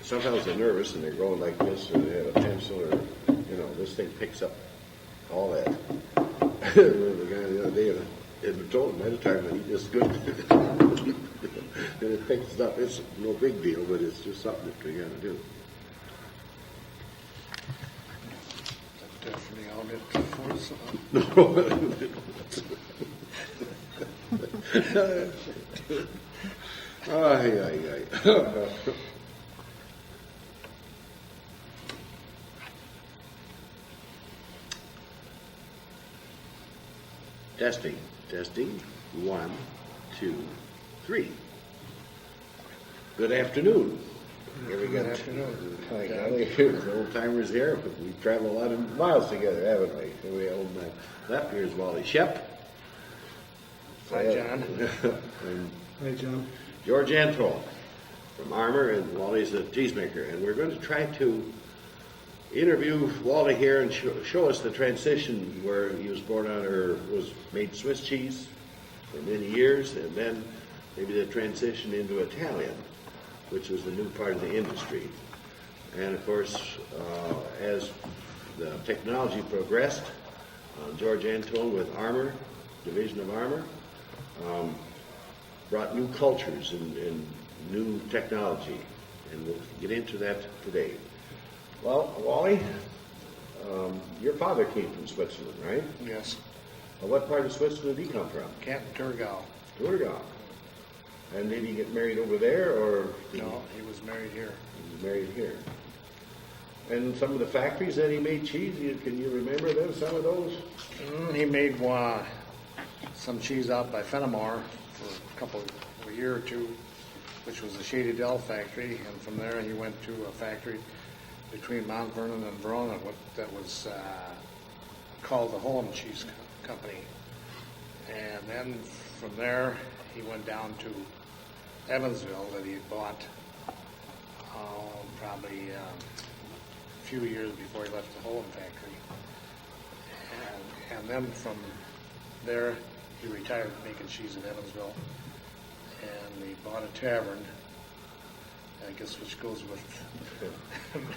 sometimes they're nervous and they're going like this, or they have a pencil, or this thing picks up all that. The guy the other day, I told him ahead of time that he just couldn't. And it picks it up. It's no big deal, but it's just something that we got to do. Definitely, I'll get force Testing. 1, 2, 3. Good afternoon. Here we got Good afternoon. the old timers here. We've traveled a lot of miles together, haven't we? Here we on my left. Here's Wally Schuepp. Hi, John. And Hi, John. George Anton from Armor, and Wally's a cheesemaker. And we're going to try to interview Wally here and show us the transition where he was born on, or was made Swiss cheese for many years, and then maybe the transition into Italian, which was the new part of the industry. And of course, as the technology progressed, George Anton with Armor, Division of Armor, brought new cultures and new technology, and we'll get into that today. Well, Wally, your father came from Switzerland, right? Yes. What part of Switzerland did he come from? Camp Turgau. Turgau. And did he get married over there, or? No, he was married here. He was married here. And some of the factories that he made cheese, can you remember them, some of those? He made some cheese out by Fenimore for a year or two, which was the Shady Dell factory, and from there he went to a factory between Mount Vernon and Verona that was called the Holland Cheese Company. And then from there he went down to Evansville that he had bought probably a few years before he left the Holland factory. And then from there he retired making cheese in Evansville, and he bought a tavern, I guess, which goes with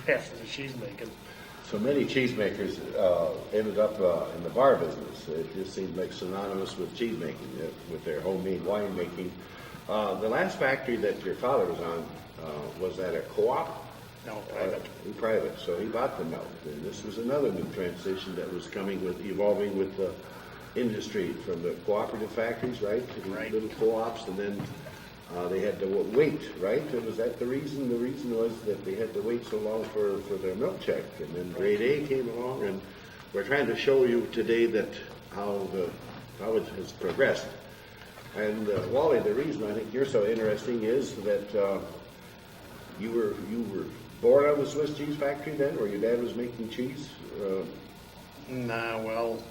after the cheese making. So many cheesemakers ended up in the bar business. It just seemed like synonymous with cheese making, with their homemade wine making. The last factory that your father was on, was that a co-op? No, private. Private. So he bought the milk. And this was another new transition that was evolving with the industry from the cooperative factories, right? To the Right. little co-ops, and then they had to wait, right? And was that the reason? The reason was that they had to wait so long for their milk check. And then grade A came along, and we're trying to show you today that how it has progressed. And Wally, the reason I think you're so interesting is that you were born on the Swiss cheese factory then, or your dad was making cheese? Nah, well,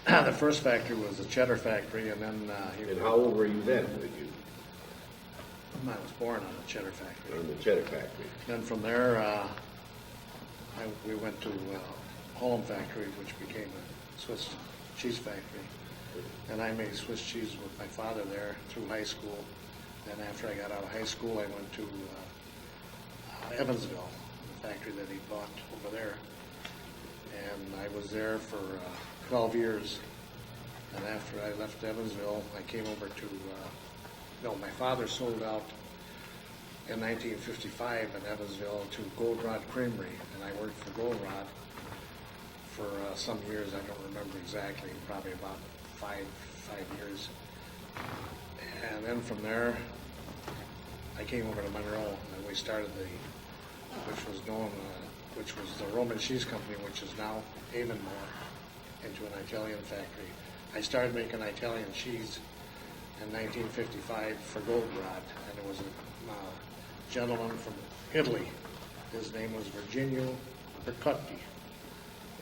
the first factory was a cheddar factory, and then And how old were you then? I was born on a cheddar factory. On the cheddar factory. Then from there, we went to Holland factory, which became a Swiss cheese factory. And I made Swiss cheese with my father there through high school. Then after I got out of high school, I went to Evansville, the factory that he bought over there. And I was there for 12 years. And after I left Evansville, I came over to, my father sold out in 1955 in Evansville to Goldenrod Creamery. And I worked for Goldenrod for some years. I don't remember exactly, probably about five years. And then from there, I came over to Monroe, and we started which was the Roman Cheese Company, which is now Avonmore, into an Italian factory. I started making Italian cheese in 1955 for Goldenrod, and there was a gentleman from Italy. His name was Virginio Percotti,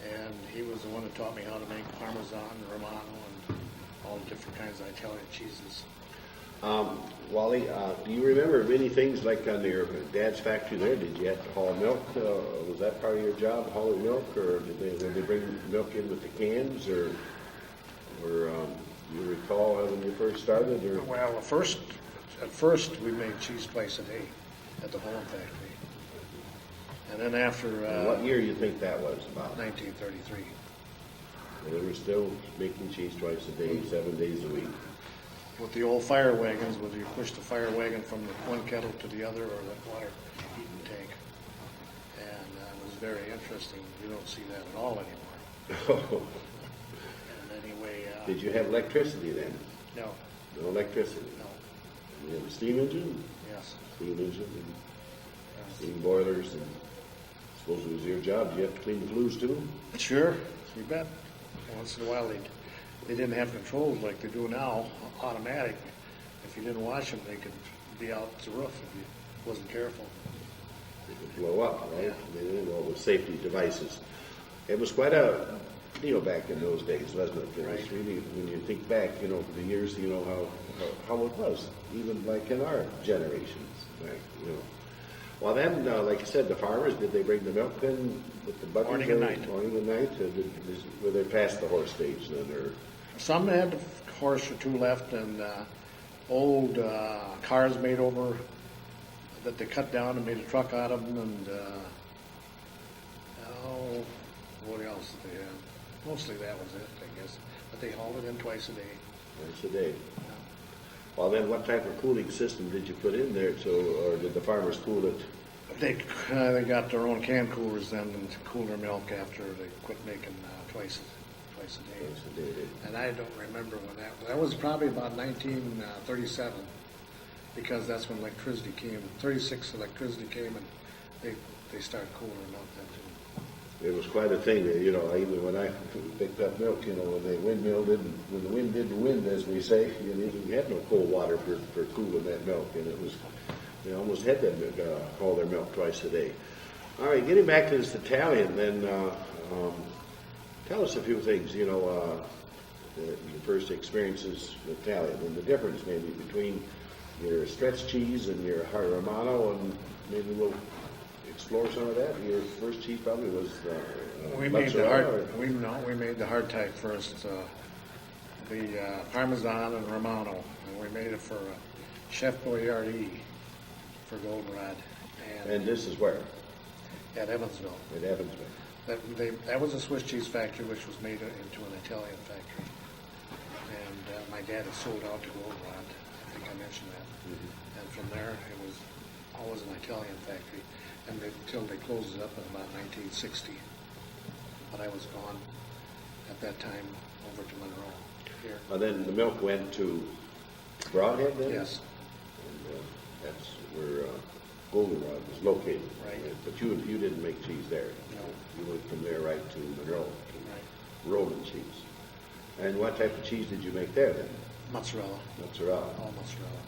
and he was the one that taught me how to make Parmesan, Romano, and all the different kinds of Italian cheeses. Wally, do you remember many things like on your dad's factory there? Did you have to haul milk? Was that part of your job, hauling milk, or did they bring milk in with the cans, or you recall when you first started? Or? Well, at first we made cheese twice a day at the Holland factory. And then after And what year you think that was about? 1933. And they were still making cheese twice a day, 7 days a week. With the old fire wagons, whether you push the fire wagon from the one kettle to the other or the water heating tank. And it was very interesting. You don't see that at all anymore. And anyway, Did you have electricity then? no, No electricity? no, You have a steam engine? yes. Steam engine and yes. steam boilers, and I suppose it was your job. Did you have to clean the flues too? Sure, you bet. Once in a while, they didn't have controls like they do now, automatic. If you didn't watch them, they could be out the roof if you wasn't careful. They could blow up, right? Yeah. They didn't know it was safety devices. It was quite a deal back in those days, wasn't it? It was Right. really, when you think back, the years, how it was, even like in our generations, back. Well, then, like you said, the farmers, did they bring the milk in with the buggies? Morning and night. Morning and night? Were they past the horse stage then, or? Some had a horse or two left, and old cars made over that they cut down and made a truck out of them, and what else did they have? Mostly that was it, I guess. But they hauled it in twice a day. Twice a day. Well, then what type of cooling system did you put in there, or did the farmers cool it? They got their own can coolers then and cool their milk after they quit making twice a day. Twice a day. And I don't remember when that was probably about 1937, because that's when electricity came. 36 electricity came, and they started cooling milk then too. It was quite a thing, even when I picked up milk, when the when the wind didn't wind, as we say, you had no cold water for cooling that milk, and it was, they almost had to haul their milk twice a day. All right, getting back to this Italian, then tell us a few things, your first experiences with Italian, and the difference maybe between your stretch cheese and your Romano, and maybe we'll explore some of that. Your first cheese probably was We made the mozzarella, we made the hardtack first, the Parmesan and Romano, and we made it for Chef Boyardee for Goldenrod, and this is where? at Evansville. At Evansville. That was a Swiss cheese factory, which was made into an Italian factory, and my dad had sold out to Goldenrod. I think I mentioned that. Mm-hmm. And from there, it was always an Italian factory, and until they closed it up in about 1960. But I was gone at that time over to Monroe here. And then the milk went to Broadhead then? Yes, And that's where Goldenrod was located. Right. But you didn't make cheese there. No. You went from there right to Monroe, right. to Roman cheese. And what type of cheese did you make there then? Mozzarella, Mozzarella. all mozzarella.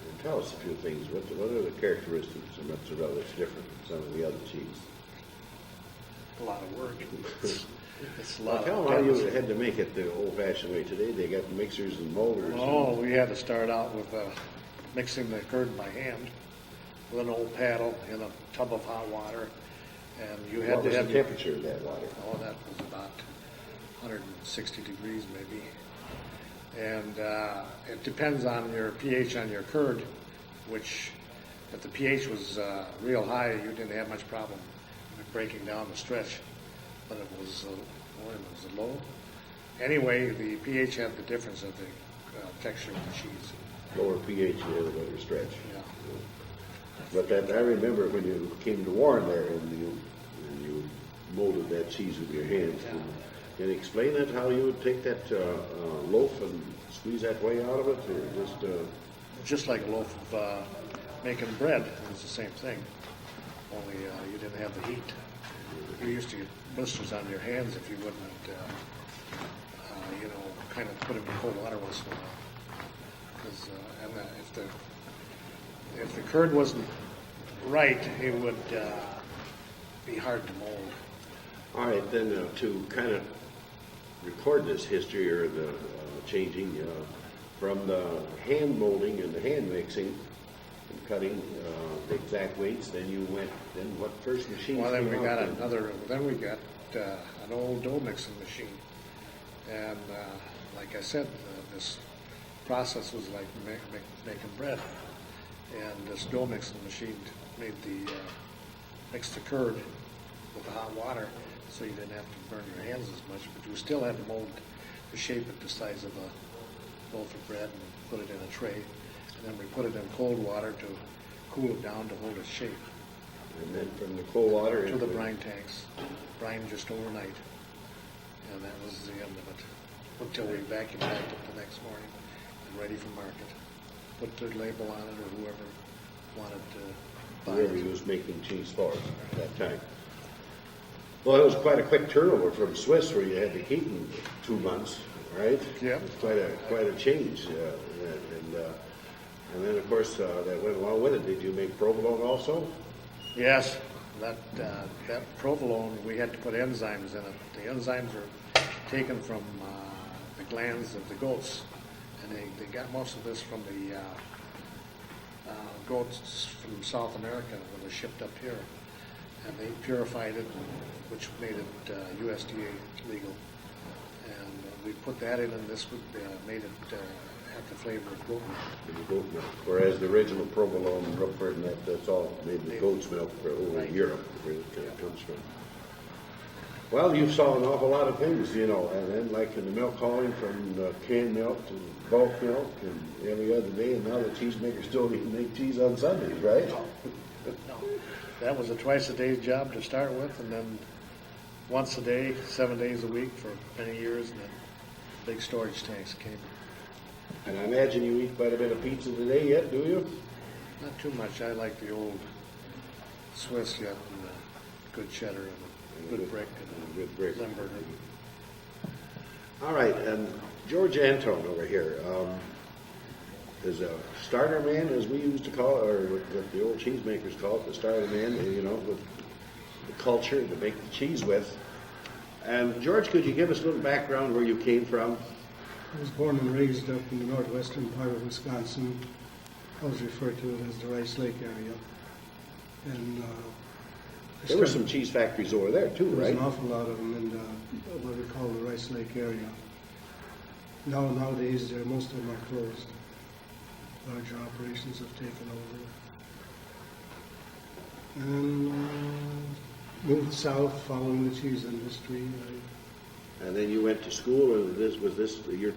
And tell us a few things. What are the characteristics of mozzarella that's different from some of the other cheese? A lot of work. It's a Well, lot tell of them how you chemistry. had to make it the old-fashioned way. Today they got mixers and molders. Oh, we had to start out with mixing the curd by hand with an old paddle in a tub of hot water, and you had What to was have the temperature of that water? Oh, that was about 160 degrees maybe. And it depends on your pH on your curd, which if the pH was real high, you didn't have much problem with breaking down the stretch. But it was low. Anyway, the pH had the difference of the texture of the cheese. Lower pH, you had a better stretch. Yeah. But that, I remember when you came to Warren there and you molded that cheese with your hands. Yeah. Can you explain that, how you would take that loaf and squeeze that whey out of it, or just... Just like a loaf of making bread, it was the same thing. Only you didn't have the heat. You used to get blisters on your hands if you wouldn't, kind of put them in cold water once in a while. Because if the curd wasn't right, it would be hard to mold. All right, then to kind of record this history or the changing from the hand molding and the hand mixing and cutting the exact weights, then you went, then what first machine? Well, then we got an old dough mixing machine. And like I said, this process was like making bread. And this dough mixing machine made the mixed the curd with the hot water, so you didn't have to burn your hands as much, but you still had to mold the shape it the size of a loaf of bread and put it in a tray. And then we put it in cold water to cool it down to hold its shape. And then from the cold water To into the brine tanks, brine just overnight. And that was the end of it, until we vacuum packed it the next morning and ready for market. Put the label on it, or whoever wanted to buy whoever it. was making cheese for us at that time. Well, it was quite a quick turnover from Swiss, where you had to keep them 2 months, right? Yeah. It was quite a change, and then of course that went along with it. Did you make provolone also? Yes, that provolone, we had to put enzymes in it. The enzymes are taken from the glands of the goats, and they got most of this from the goats from South America when they shipped up here, and they purified it, which made it USDA legal. And we put that in, and this would made it have the flavor of goat milk. The goat milk. Whereas the original provolone and Roquefort and that's all made with goat's milk for over Right. in Europe, where it kind of comes from. Well, you saw an awful lot of things, and then like in the milk hauling from canned milk to bulk milk and every other day, and now the cheesemakers still even make cheese on Sundays, right? No, that was a twice-a-day job to start with, and then once a day, 7 days a week for many years, and then big storage tanks came. And I imagine you eat quite a bit of pizza today yet, do you? Not too much. I like the old Swiss yet, and the good cheddar, and the good brick, and Good brick. Limburger. All right, and George Anton over here is a starter man, as we used to call it, or what the old cheesemakers call it, the starter man, with the culture to make the cheese with. And George, could you give us a little background where you came from? I was born and raised up in the northwestern part of Wisconsin. I was referred to as the Rice Lake area. And There were some cheese factories over there too, there was right? an awful lot of them in what we call the Rice Lake area. Nowadays, most of them are closed. Larger operations have taken over. And moved south following the cheese industry. And then you went to school, or was this your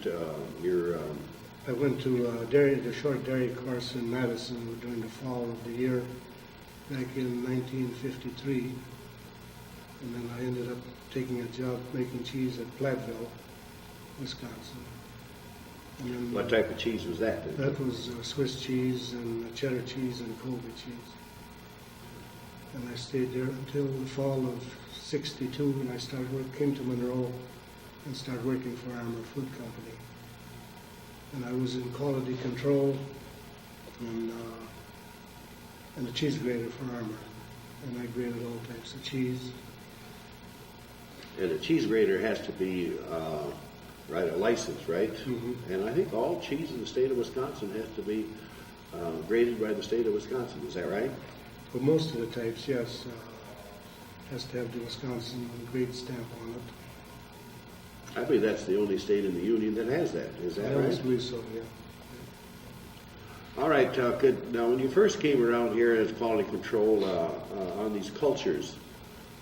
I went to the short dairy course in Madison during the fall of the year back in 1953. And then I ended up taking a job making cheese at Platteville, Wisconsin. And then, what type of cheese was that? that was Swiss cheese and cheddar cheese and Colby cheese. And I stayed there until the fall of '62, and I came to Monroe and started working for Armour Food Company. And I was in quality control and a cheese grader for Armour. And I graded all types of cheese. And a cheese grader has to be a license, right? Mhm. And I think all cheese in the state of Wisconsin has to be graded by the state of Wisconsin. Is that right? But most of the types, yes, has to have the Wisconsin grade stamp on it. I believe that's the only state in the union that has that. Is that I always right? believe so, yeah. All right. Now, when you first came around here as quality control on these cultures,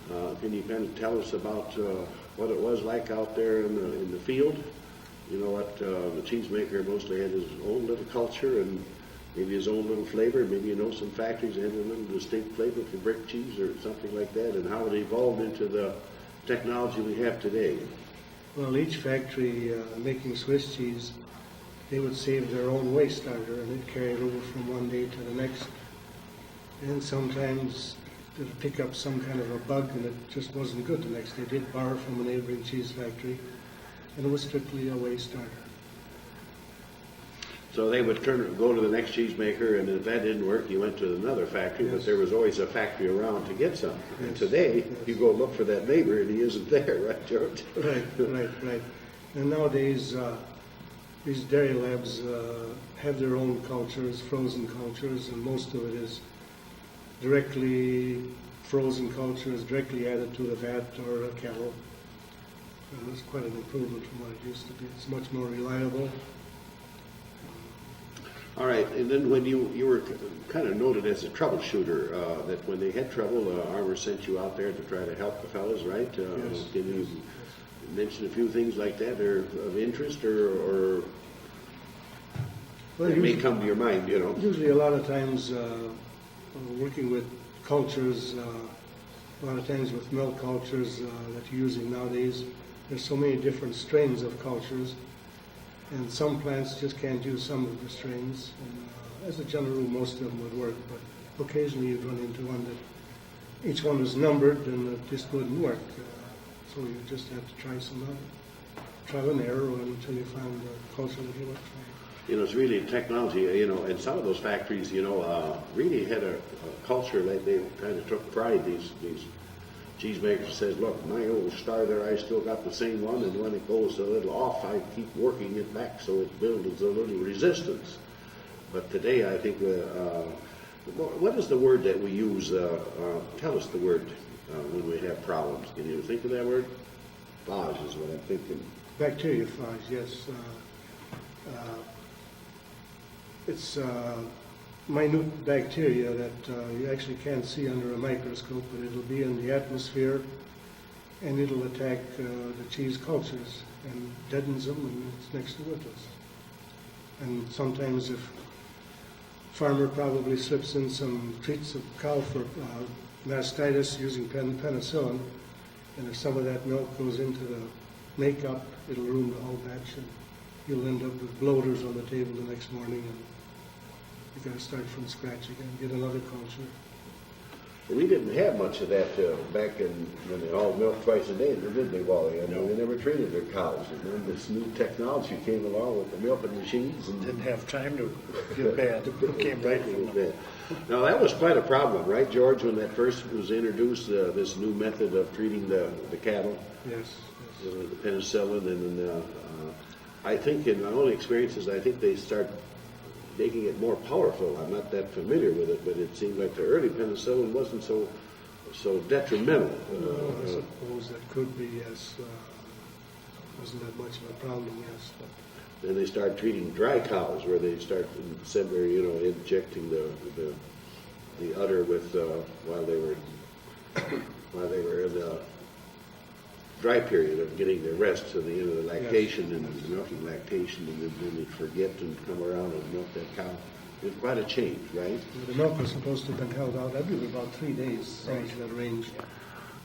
can you kind of tell us about what it was like out there in the field? You know what, the cheesemaker mostly had his own little culture and maybe his own little flavor. Maybe some factories had a little distinct flavor for brick cheese or something like that, and how it evolved into the technology we have today. Well, each factory making Swiss cheese, they would save their own waste starter and they'd carry it over from one day to the next. And sometimes they'd pick up some kind of a bug and it just wasn't good the next day. They'd borrow from a neighboring cheese factory, and it was strictly a waste starter. So they would go to the next cheesemaker, and if that didn't work, you went to another factory, but Yes. there was always a factory around to get some. And Yes. today, Yes. you go look for that neighbor, and he isn't there, right, George? Right. And nowadays, these dairy labs have their own cultures, frozen cultures, and most of it is directly frozen cultures, directly added to the vat or a kettle. And it's quite an improvement from what it used to be. It's much more reliable. All right, and then when you were kind of noted as a troubleshooter, that when they had trouble, Armor sent you out there to try to help the fellows, right? Yes. Can you mention a few things like that are of interest or Well, that may usually, come to your mind, you know? usually a lot of times working with cultures, a lot of times with milk cultures that you're using nowadays, there's so many different strains of cultures, and some plants just can't use some of the strains. And, as a general rule, most of them would work, but occasionally you'd run into one that each one was numbered and it just wouldn't work. So you just have to try some trial and error until you find the culture that you want to try. You know, it's really technology, you know, and some of those factories, you know, really had a culture that they kind of took pride. These cheesemakers says, look, my old starter, I still got the same one, and when it goes a little off, I keep working it back so it builds a little resistance. But today, I think, what is the word that we use? Tell us the word when we have problems. Can you think of that word? Phage is what I'm thinking. Bacteriophage, yes. It's minute bacteria that you actually can't see under a microscope, but it'll be in the atmosphere and it'll attack the cheese cultures and deadens them, and it's next to worthless. And sometimes if farmer probably slips in some treats of cow for mastitis using penicillin, and if some of that milk goes into the makeup, it'll ruin the whole batch, and you'll end up with bloaters on the table the next morning, and you got to start from scratch again, get another culture. We didn't have much of that back when they all milked twice a day, did they, Wally? I mean, they never treated their cows. And then this new technology came along with the milking machines. And Didn't have time to get bad. It came right from them. Now, that was quite a problem, right, George, when that first was introduced, this new method of treating the cattle, Yes, yes. the penicillin. And then, I think in my own experiences, I think they start making it more powerful. I'm not that familiar with it, but it seemed like the early penicillin wasn't so detrimental. Well, I suppose that could be, yes. Wasn't that much of a problem, yes. But Then they start treating dry cows, where they start injecting the udder with while they were in the dry period of getting their rest, so the end of the lactation and milking lactation, and then they forget and come around and milk that cow. It's quite a change, right? the milk was supposed to have been held out, I believe, about 3 days, something that range.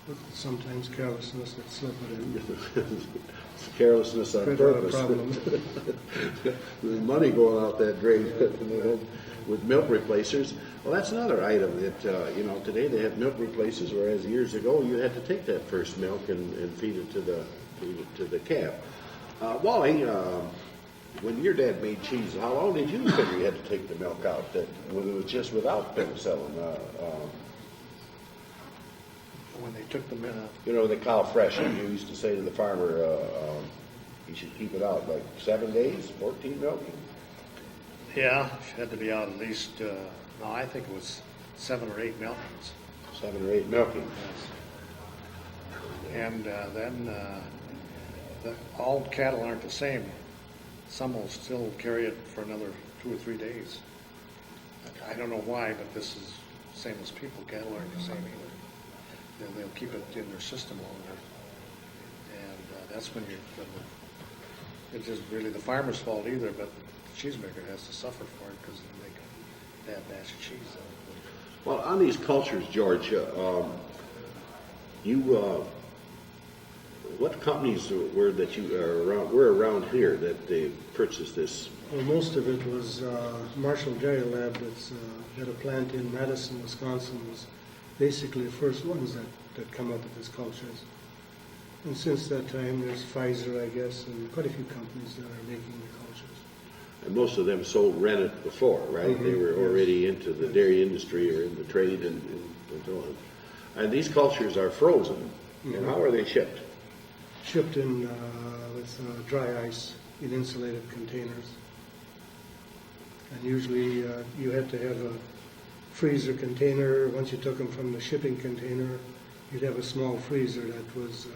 With sometimes carelessness that slip it in. It's carelessness on Could have a purpose. problem. There's money going out that drain with milk replacers. Well, that's another item that, today they have milk replacers, whereas years ago you had to take that first milk and feed it to the calf. Wally, when your dad made cheese, how long did you figure you had to take the milk out when it was just without penicillin? When they took them in, The cow fresh, you used to say to the farmer, you should keep it out like 7 days, 14 milking. yeah, she had to be out at least, no, I think it was 7 or 8 milkings. 7 or 8 milking. Yes. And then all cattle aren't the same. Some will still carry it for another 2 or 3 days. I don't know why, but this is the same as people. Cattle aren't the same either. They'll keep it in their system longer. And that's when it's just really the farmer's fault either, but the cheesemaker has to suffer for it because they make a bad batch of cheese. Well, on these cultures, George, what companies were around here that they purchased this? Well, most of it was Marshall Dairy Lab that's had a plant in Madison, Wisconsin, was basically the first ones that come up with these cultures. And since that time, there's Pfizer, I guess, and quite a few companies that are making the cultures. And most of them sold rennet before, right? Mm-hmm. They were already into the dairy industry or in the trade and so on. And these cultures are frozen. Mm-hmm. And how are they shipped? Shipped in with dry ice in insulated containers. And usually you had to have a freezer container. Once you took them from the shipping container, you'd have a small freezer that was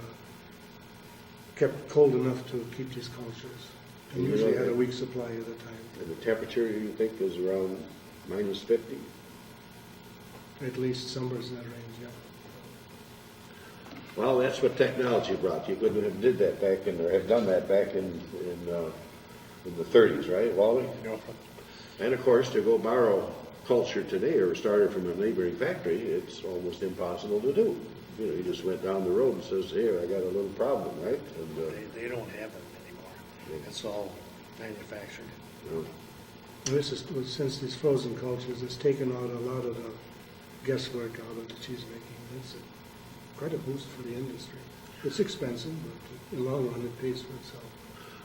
kept cold enough to keep these cultures. And usually had a week's supply at a time. And the temperature, you think, is around minus 50? At least summers in that range, yeah. Well, that's what technology brought. You couldn't have did that back in, or have done that back in the 30s, right, Wally? You know, And of course, to go borrow culture today or start it from a neighboring factory, it's almost impossible to do. You know, you just went down the road and says, "Here, I got a little problem," right? And they don't have them anymore. It's all manufactured. you know, This is, since these frozen cultures, it's taken out a lot of the guesswork out of the cheesemaking. It's quite a boost for the industry. It's expensive, but in the long run, it pays for itself.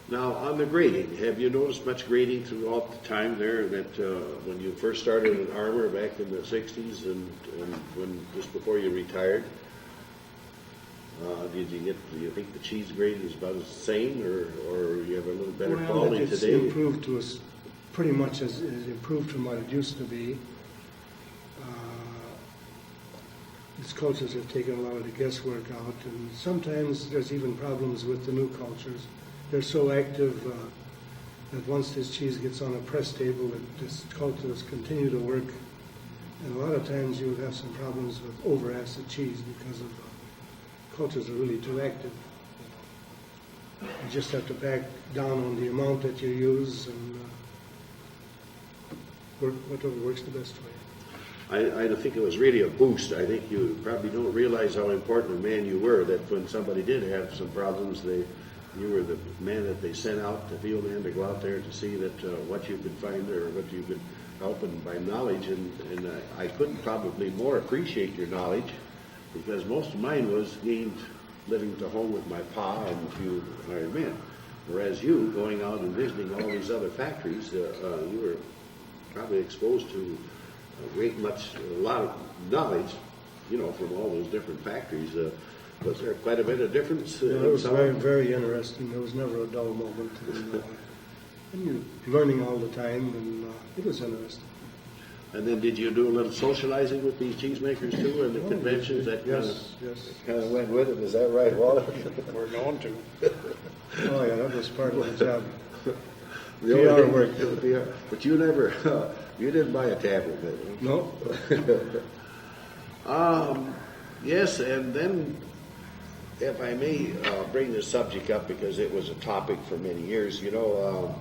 now, on the grading, have you noticed much grading throughout the time there that when you first started in Armour back in the 60s and when just before you retired? Do you think the cheese grade is about the same or you have a little better quality it's today? improved to us pretty much as improved from what it used to be. These cultures have taken a lot of the guesswork out, and sometimes there's even problems with the new cultures. They're so active that once this cheese gets on a press table, this cultures continue to work. And a lot of times you would have some problems with over-acid cheese because of cultures are really too active. You just have to back down on the amount that you use and work whatever works the best for you. I don't think it was really a boost. I think you probably don't realize how important a man you were, that when somebody did have some problems, you were the man that they sent out, the field man, to go out there to see that what you could find or what you could help and by knowledge. And I couldn't probably more appreciate your knowledge because most of mine was gained living to home with my pa and a few hired men. Whereas you, going out and visiting all these other factories, you were probably exposed to a lot of knowledge, you know, from all those different factories. Was there quite a bit of difference? It was very, very interesting. There was never a dull moment. And you're learning all the time, and it was interesting. And then did you do a little socializing with these cheesemakers too, and the conventions? That Yes. kind of went with it. Is that right, Wally? We're going to. Oh, yeah, that was part of the job. The PR work. But you never, you didn't buy a tablet then? No? Yes, and then, if I may bring this subject up because it was a topic for many years, you know,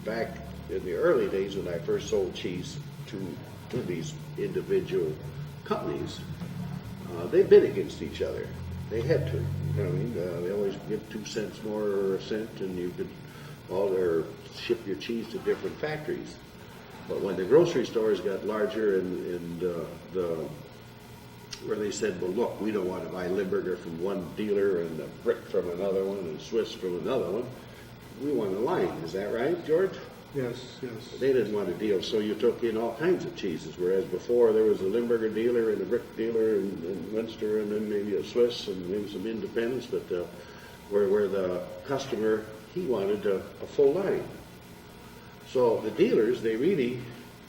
back in the early days when I first sold cheese to these individual companies, they bid against each other. They had to. You know what I mean? They always give 2 cents more or a cent, and you could ship your cheese to different factories. But when the grocery stores got larger and where they said, well, look, we don't want to buy Limburger from one dealer and a Brick from another one and Swiss from another one. We want a line. Is that right, George? Yes. They didn't want a deal, so you took in all kinds of cheeses, whereas before there was a Limburger dealer and a Brick dealer and Munster and then maybe a Swiss and maybe some independents, but where the customer, he wanted a full line. So the dealers, they really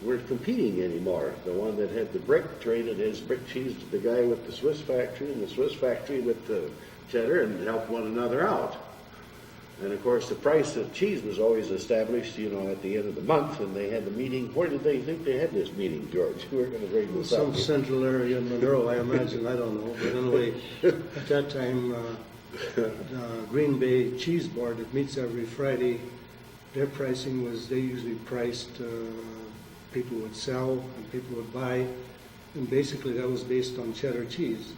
weren't competing anymore. The one that had the Brick traded his Brick cheese to the guy with the Swiss factory and the Swiss factory with the cheddar and helped one another out. And of course the price of cheese was always established, you know, at the end of the month, and they had the meeting. Where did they think they had this meeting, George? We're going to bring this Some up. central area in Monroe, I imagine, I don't know. But anyway, at that time, the Green Bay Cheese Board, it meets every Friday. Their pricing was, they usually priced, people would sell and people would buy. And basically that was based on cheddar cheese.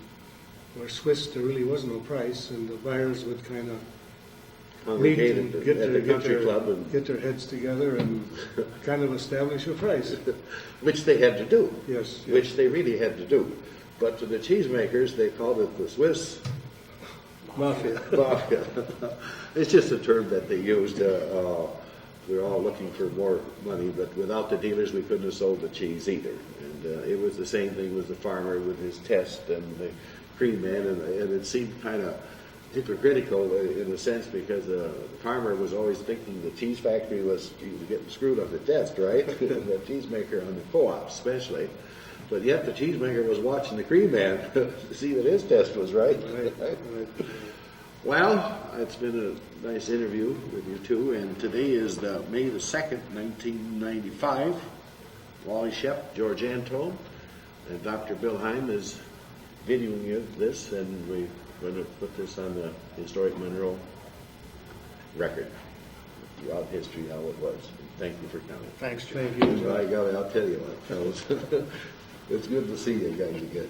Where Swiss, there really was no price, and the buyers would kind of meet and Congregated at the country club and get their heads together and kind of establish a price. which they had to do. Yes. Which they really had to do. But to the cheesemakers, they called it the Swiss Mafia. Mafia. It's just a term that they used. We're all looking for more money, but without the dealers, we couldn't have sold the cheese either. And it was the same thing with the farmer with his test and the cream man, and it seemed kind of hypocritical in a sense because the farmer was always thinking the cheese factory was getting screwed on the test, right? The cheesemaker on the co-op especially. But yet the cheesemaker was watching the cream man to see that his test was right. Right. Well, it's been a nice interview with you two, and today is May the 2nd, 1995. Wally Schuepp, George Anton, and Dr. Bill Heim is videoing you this, and we're going to put this on the Historic Monroe record throughout history how it was. Thank you for coming. Thanks, Jim. Thank you. By golly, I'll tell you what, fellas. It's good to see you guys again.